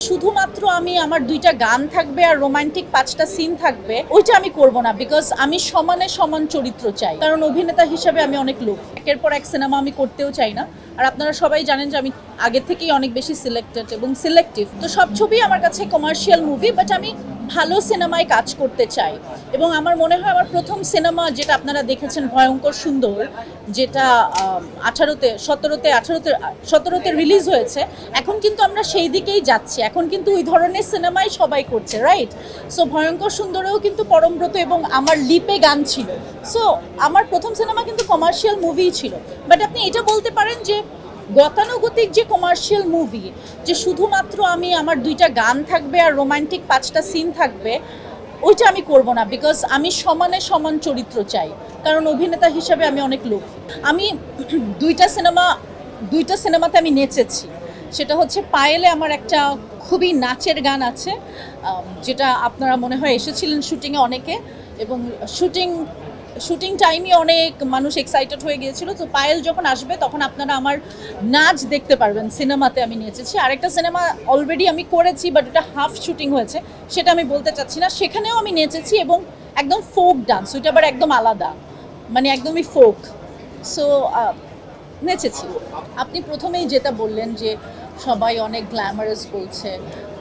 শুধুমাত্র আমি আমার 2টা গান থাকবে আর রোমান্টিক 5টা সিন থাকবে, ওইটা আমি করব না। বিকজ আমি সমানে সমান চরিত্র চাই, কারণ অভিনেতা হিসেবে আমি অনেক লোক। একের পর এক সিনেমা আমি করতেও চাই না। আর আপনারা সবাই জানেন যে আমি আগে থেকেই অনেক বেশি সিলেক্টেড এবং সিলেক্টিভ। তো সব ছবি আমার কাছে কমার্শিয়াল মুভি, বাট আমি ভালো সিনেমায় কাজ করতে চাই। এবং আমার মনে হয় আমার প্রথম সিনেমা যেটা আপনারা দেখেছেন ভয়ঙ্কর সুন্দর, যেটা 17তে রিলিজ হয়েছে, এখন কিন্তু আমরা সেই দিকেই যাচ্ছি। এখন কিন্তু ওই ধরনের সিনেমাই সবাই করছে, রাইট? সো ভয়ঙ্কর সুন্দরেও কিন্তু পরমব্রত এবং আমার লিপে গান ছিল। সো আমার প্রথম সিনেমা কিন্তু কমার্শিয়াল মুভিই ছিল। বাট আপনি এটা বলতে পারেন যে গতানুগতিক যে কমার্শিয়াল মুভি, যে শুধুমাত্র আমি আমার 2টা গান থাকবে আর রোমান্টিক 5টা সিন থাকবে, ওইটা আমি করব না। বিকজ আমি সমানে সমান চরিত্র চাই, কারণ অভিনেতা হিসেবে আমি অনেক লোক। আমি দুইটা সিনেমাতে আমি নেচেছি। সেটা হচ্ছে পায়েলে আমার একটা খুবই নাচের গান আছে, যেটা আপনারা মনে হয় এসেছিলেন শুটিংয়ে অনেকে, এবং শুটিং টাইমে অনেক মানুষ এক্সাইটেড হয়ে গিয়েছিল। তো পায়েল যখন আসবে তখন আপনারা আমার নাচ দেখতে পারবেন। সিনেমাতে আমি নেচেছি। আরেকটা সিনেমা অলরেডি আমি করেছি, বাট এটা হাফ শুটিং হয়েছে, সেটা আমি বলতে চাচ্ছি না। সেখানেও আমি নেচেছি এবং একদম ফোক ডান্স, ওইটা আবার একদম আলাদা, মানে একদমই ফোক। সো নেচেছি। আপনি প্রথমেই যেটা বললেন যে সবাই অনেক গ্ল্যামারাস বলছে,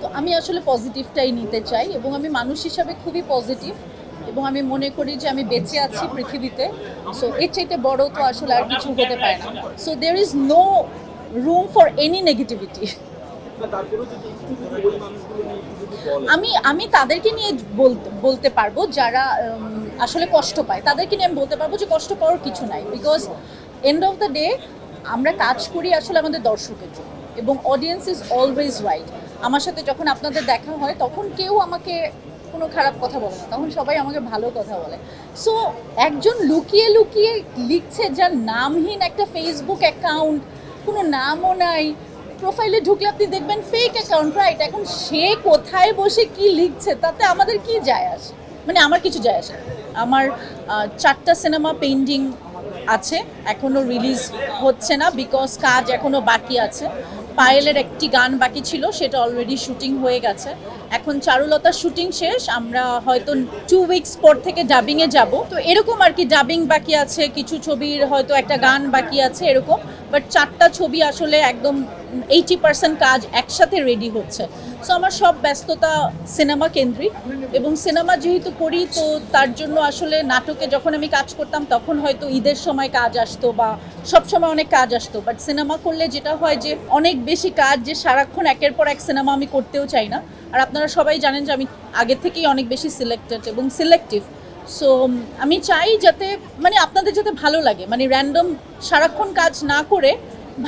তো আমি আসলে পজিটিভটাই নিতে চাই এবং আমি মানুষ হিসাবে খুবই পজিটিভ, এবং আমি মনে করি যে আমি বেঁচে আছি পৃথিবীতে। সো এর চাইতে বড় তো আসলে আর কিছু হতে পারে না। So there is no room for any negativity. আমি তাদেরকে নিয়ে বলতে পারবো যারা আসলে কষ্ট পায়, তাদেরকে নিয়ে আমি বলতে পারবো যে কষ্ট পাওয়ার কিছু নাই। Because end of the day আমরা কাজ করি আসলে আমাদের দর্শকের জন্য, এবং অডিয়েন্স ইজ অলওয়েজ রাইট। আমার সাথে যখন আপনাদের দেখা হয় তখন কেউ আমাকে কোনো খারাপ কথা বলে না, তখন সবাই আমাকে ভালো কথা বলে। সো একজন লুকিয়ে লুকিয়ে লিখছে, যার নামহীন একটা ফেসবুক অ্যাকাউন্ট, কোনো নামও নাই, প্রোফাইলে ঢুকলে আপনি দেখবেন ফেক অ্যাকাউন্ট, রাইট? এখন সে কোথায় বসে কি লিখছে তাতে আমাদের কি যায় আসে? মানে আমার কিছু যায় আসে। আমার 4টা সিনেমা পেন্ডিং আছে, এখনও রিলিজ হচ্ছে না বিকজ কাজ এখনও বাকি আছে। পায়েলের একটি গান বাকি ছিল, সেটা অলরেডি শুটিং হয়ে গেছে। এখন চারুলতার শুটিং শেষ, আমরা হয়তো 2 উইকস পর থেকে ডাবিংয়ে যাব। তো এরকম আর কি, ডাবিং বাকি আছে, কিছু ছবির হয়তো একটা গান বাকি আছে, এরকম। বাট 4টা ছবি আসলে একদম 80% কাজ একসাথে রেডি হচ্ছে। সো আমার সব ব্যস্ততা সিনেমা কেন্দ্রিক, এবং সিনেমা যেহেতু করি তো তার জন্য আসলে নাটকে যখন আমি কাজ করতাম তখন হয়তো ঈদের সময় কাজ আসতো বা সব সময় অনেক কাজ আসতো। বাট সিনেমা করলে যেটা হয় যে অনেক বেশি কাজ, যে সারাক্ষণ একের পর এক সিনেমা আমি করতেও চাই না। আর আপনারা সবাই জানেন যে আমি আগে থেকেই অনেক বেশি সিলেক্টেড এবং সিলেক্টিভ। সো আমি চাই যাতে মানে আপনাদের যাতে ভালো লাগে, মানে র্যান্ডম সারাক্ষণ কাজ না করে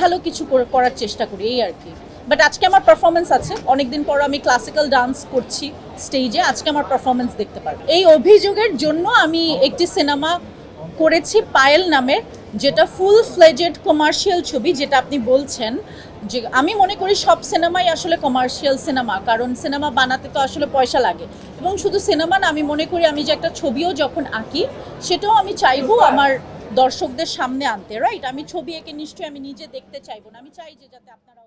ভালো কিছু করার চেষ্টা করি, এই আর কি। বাট আজকে আমার পারফরমেন্স আছে, অনেকদিন পর আমি ক্লাসিক্যাল ডান্স করছি স্টেজে, আজকে আমার পারফরমেন্স দেখতে পারবে। এই অভিযোগের জন্য আমি একটি সিনেমা করেছি পায়েল নামের, যেটা ফুল ফ্লেজেড কমার্শিয়াল ছবি, যেটা আপনি বলছেন। যে আমি মনে করি সব সিনেমাই আসলে কমার্শিয়াল সিনেমা, কারণ সিনেমা বানাতে তো আসলে পয়সা লাগে। এবং শুধু সিনেমা না, আমি মনে করি আমি যে একটা ছবিও যখন আঁকি সেটাও আমি চাইবো আমার দর্শকদের সামনে আনতে, রাইট? আমি ছবি এঁকে নিশ্চয়ই আমি নিজে দেখতে চাইবো না, আমি চাই যে যাতে আপনারা